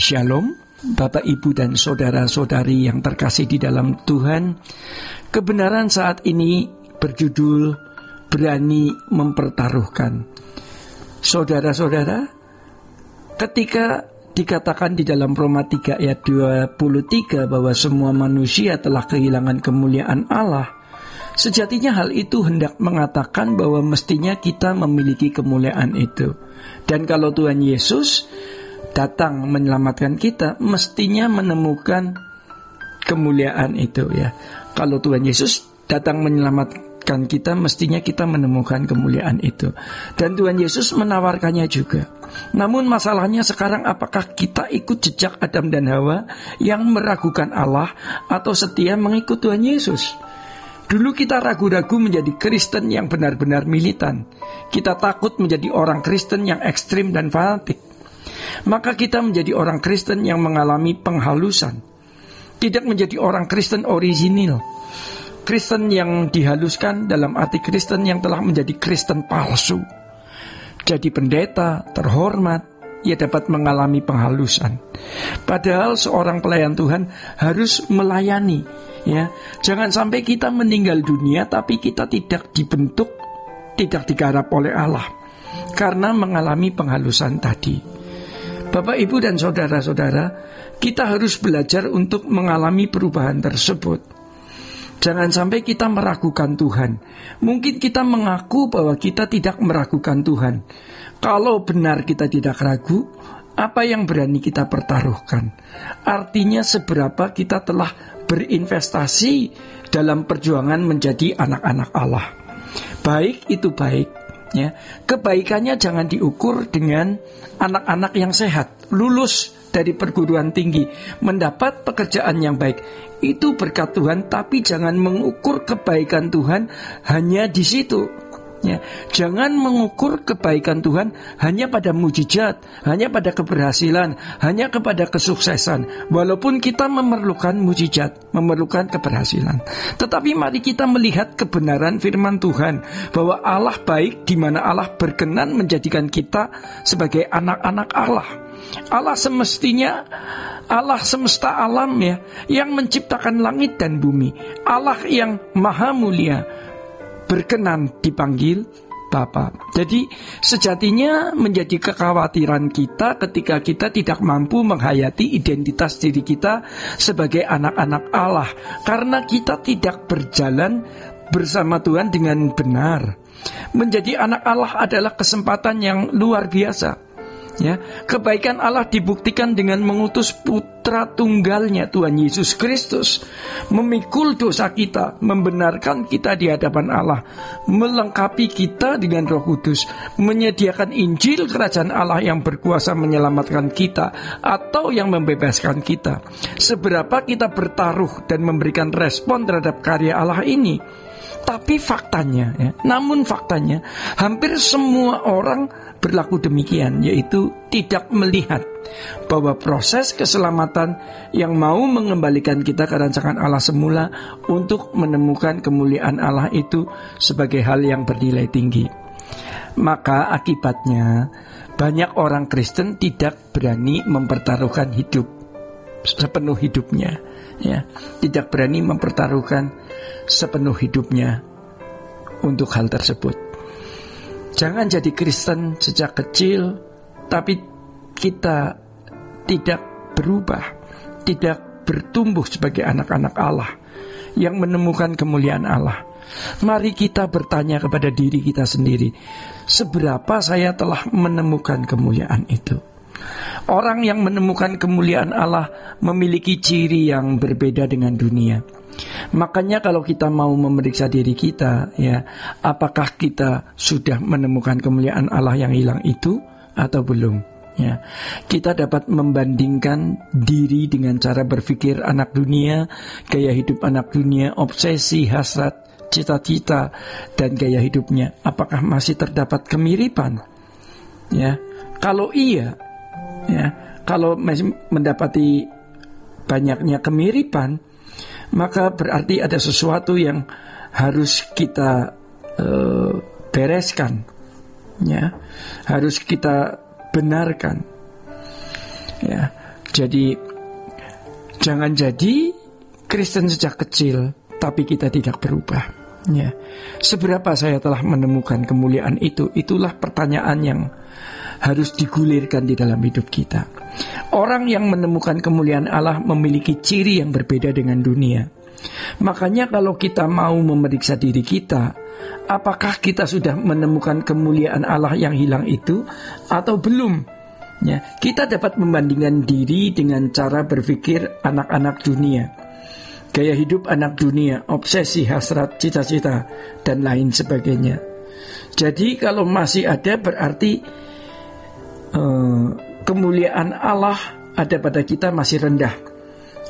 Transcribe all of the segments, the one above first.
Shalom, Bapak, Ibu, dan saudara-saudari yang terkasih di dalam Tuhan. Kebenaran saat ini berjudul berani mempertaruhkan. Saudara-saudara, ketika dikatakan di dalam Roma 3 ayat 23 bahwa semua manusia telah kehilangan kemuliaan Allah, sejatinya hal itu hendak mengatakan bahwa mestinya kita memiliki kemuliaan itu. Dan kalau Tuhan Yesus datang menyelamatkan kita, mestinya menemukan kemuliaan itu, ya. Kalau Tuhan Yesus datang menyelamatkan kita, mestinya kita menemukan kemuliaan itu. Dan Tuhan Yesus menawarkannya juga. Namun masalahnya sekarang, apakah kita ikut jejak Adam dan Hawa yang meragukan Allah atau setia mengikut Tuhan Yesus? Dulu kita ragu-ragu menjadi Kristen yang benar-benar militan. Kita takut menjadi orang Kristen yang ekstrim dan fanatik. Maka kita menjadi orang Kristen yang mengalami penghalusan, tidak menjadi orang Kristen orisinil, Kristen yang dihaluskan dalam arti Kristen yang telah menjadi Kristen palsu. Jadi pendeta terhormat, ia dapat mengalami penghalusan. Padahal seorang pelayan Tuhan harus melayani, ya. Jangan sampai kita meninggal dunia tapi kita tidak dibentuk, tidak digarap oleh Allah karena mengalami penghalusan tadi. Bapak, Ibu, dan saudara-saudara, kita harus belajar untuk mengalami perubahan tersebut. Jangan sampai kita meragukan Tuhan. Mungkin kita mengaku bahwa kita tidak meragukan Tuhan. Kalau benar kita tidak ragu, apa yang berani kita pertaruhkan? Artinya seberapa kita telah berinvestasi dalam perjuangan menjadi anak-anak Allah. Baik itu baik, ya. Kebaikannya jangan diukur dengan anak-anak yang sehat, lulus dari perguruan tinggi, mendapat pekerjaan yang baik. Itu berkat Tuhan, tapi jangan mengukur kebaikan Tuhan hanya di situ, ya. Jangan mengukur kebaikan Tuhan hanya pada mujizat, hanya pada keberhasilan, hanya kepada kesuksesan. Walaupun kita memerlukan mujizat, memerlukan keberhasilan, tetapi mari kita melihat kebenaran firman Tuhan bahwa Allah baik, di mana Allah berkenan menjadikan kita sebagai anak-anak Allah. Allah semesta alam, ya, yang menciptakan langit dan bumi. Allah yang maha mulia berkenan dipanggil Bapa. Jadi sejatinya menjadi kekhawatiran kita ketika kita tidak mampu menghayati identitas diri kita sebagai anak-anak Allah, karena kita tidak berjalan bersama Tuhan dengan benar. Menjadi anak Allah adalah kesempatan yang luar biasa, ya. Kebaikan Allah dibuktikan dengan mengutus putra tunggalnya Tuhan Yesus Kristus, memikul dosa kita, membenarkan kita di hadapan Allah, melengkapi kita dengan Roh Kudus, menyediakan Injil kerajaan Allah yang berkuasa menyelamatkan kita atau yang membebaskan kita. Seberapa kita bertaruh dan memberikan respon terhadap karya Allah ini. Tapi faktanya, ya, namun faktanya hampir semua orang berlaku demikian, yaitu tidak melihat bahwa proses keselamatan yang mau mengembalikan kita ke rancangan Allah semula untuk menemukan kemuliaan Allah itu sebagai hal yang bernilai tinggi. Maka akibatnya banyak orang Kristen tidak berani mempertaruhkan hidup sepenuh hidupnya, ya. Tidak berani mempertaruhkan sepenuh hidupnya untuk hal tersebut. Jangan jadi Kristen sejak kecil tapi kita tidak berubah, tidak bertumbuh sebagai anak-anak Allah yang menemukan kemuliaan Allah. Mari kita bertanya kepada diri kita sendiri, seberapa saya telah menemukan kemuliaan itu? Orang yang menemukan kemuliaan Allah memiliki ciri yang berbeda dengan dunia. Makanya kalau kita mau memeriksa diri kita, ya, apakah kita sudah menemukan kemuliaan Allah yang hilang itu atau belum, ya. Kita dapat membandingkan diri dengan cara berpikir anak dunia, gaya hidup anak dunia, obsesi, hasrat, cita-cita, dan gaya hidupnya. Apakah masih terdapat kemiripan? Ya, kalau iya, ya, kalau masih mendapati banyaknya kemiripan, maka berarti ada sesuatu yang harus kita bereskan, ya, harus kita benarkan, ya. Jadi jangan jadi Kristen sejak kecil tapi kita tidak berubah, ya. Seberapa saya telah menemukan kemuliaan itu? Itulah pertanyaan yang harus digulirkan di dalam hidup kita. Orang yang menemukan kemuliaan Allah memiliki ciri yang berbeda dengan dunia. Makanya kalau kita mau memeriksa diri kita, apakah kita sudah menemukan kemuliaan Allah yang hilang itu atau belum? Ya, kita dapat membandingkan diri dengan cara berpikir anak-anak dunia, gaya hidup anak dunia, obsesi, hasrat, cita-cita, dan lain sebagainya. Jadi kalau masih ada berarti kemuliaan Allah ada pada kita masih rendah,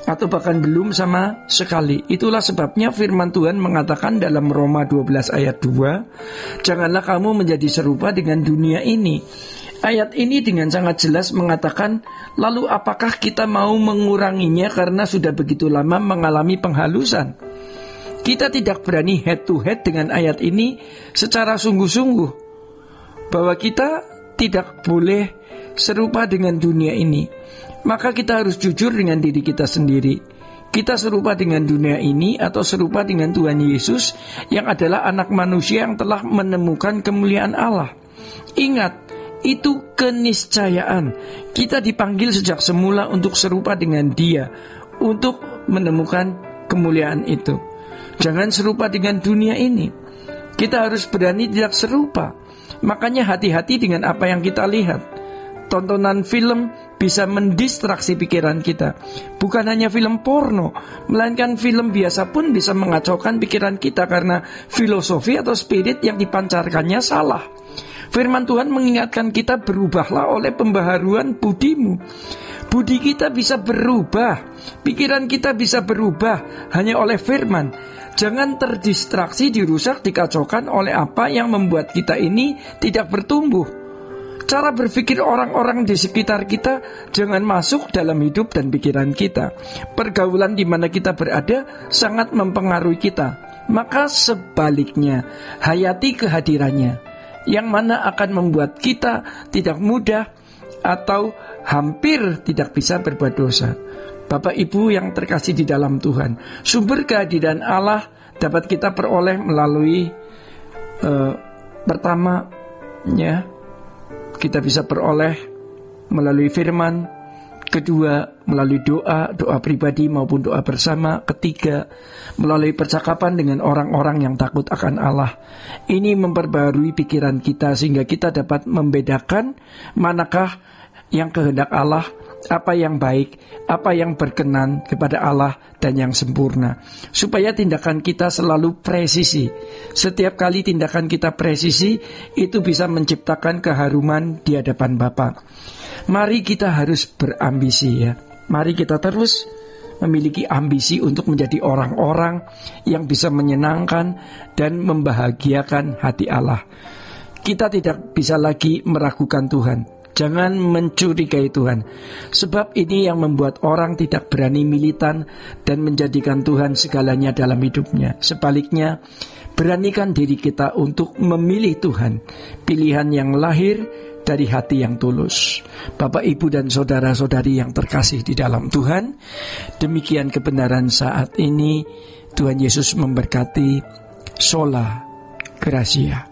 atau bahkan belum sama sekali. Itulah sebabnya firman Tuhan mengatakan dalam Roma 12 ayat 2, janganlah kamu menjadi serupa dengan dunia ini. Ayat ini dengan sangat jelas mengatakan, lalu apakah kita mau menguranginya karena sudah begitu lama mengalami penghalusan? Kita tidak berani head to head dengan ayat ini secara sungguh-sungguh, bahwa kita tidak boleh serupa dengan dunia ini. Maka kita harus jujur dengan diri kita sendiri. Kita serupa dengan dunia ini atau serupa dengan Tuhan Yesus yang adalah anak manusia yang telah menemukan kemuliaan Allah. Ingat, itu keniscayaan. Kita dipanggil sejak semula untuk serupa dengan Dia, untuk menemukan kemuliaan itu. Jangan serupa dengan dunia ini. Kita harus berani tidak serupa. Makanya hati-hati dengan apa yang kita lihat. Tontonan film bisa mendistraksi pikiran kita. Bukan hanya film porno, melainkan film biasa pun bisa mengacaukan pikiran kita karena filosofi atau spirit yang dipancarkannya salah. Firman Tuhan mengingatkan kita, berubahlah oleh pembaharuan budimu. Budi kita bisa berubah, pikiran kita bisa berubah hanya oleh firman. Jangan terdistraksi, dirusak, dikacaukan oleh apa yang membuat kita ini tidak bertumbuh. Cara berpikir orang-orang di sekitar kita jangan masuk dalam hidup dan pikiran kita. Pergaulan di mana kita berada sangat mempengaruhi kita. Maka sebaliknya, hayati kehadirannya, yang mana akan membuat kita tidak mudah atau hampir tidak bisa berbuat dosa. Bapak Ibu yang terkasih di dalam Tuhan, sumber kehadiran Allah dapat kita peroleh melalui pertama, ya, kita bisa peroleh melalui firman. Kedua, melalui doa pribadi maupun doa bersama. Ketiga, melalui percakapan dengan orang-orang yang takut akan Allah. Ini memperbarui pikiran kita sehingga kita dapat membedakan manakah yang kehendak Allah, apa yang baik, apa yang berkenan kepada Allah dan yang sempurna. Supaya tindakan kita selalu presisi. Setiap kali tindakan kita presisi, itu bisa menciptakan keharuman di hadapan Bapa. Mari kita harus berambisi, ya. Mari kita terus memiliki ambisi untuk menjadi orang-orang yang bisa menyenangkan dan membahagiakan hati Allah. Kita tidak bisa lagi meragukan Tuhan. Jangan mencurigai Tuhan, sebab ini yang membuat orang tidak berani militan dan menjadikan Tuhan segalanya dalam hidupnya. Sebaliknya, beranikan diri kita untuk memilih Tuhan, pilihan yang lahir dari hati yang tulus. Bapak, Ibu, dan saudara-saudari yang terkasih di dalam Tuhan, demikian kebenaran saat ini. Tuhan Yesus memberkati. Sola Gracia.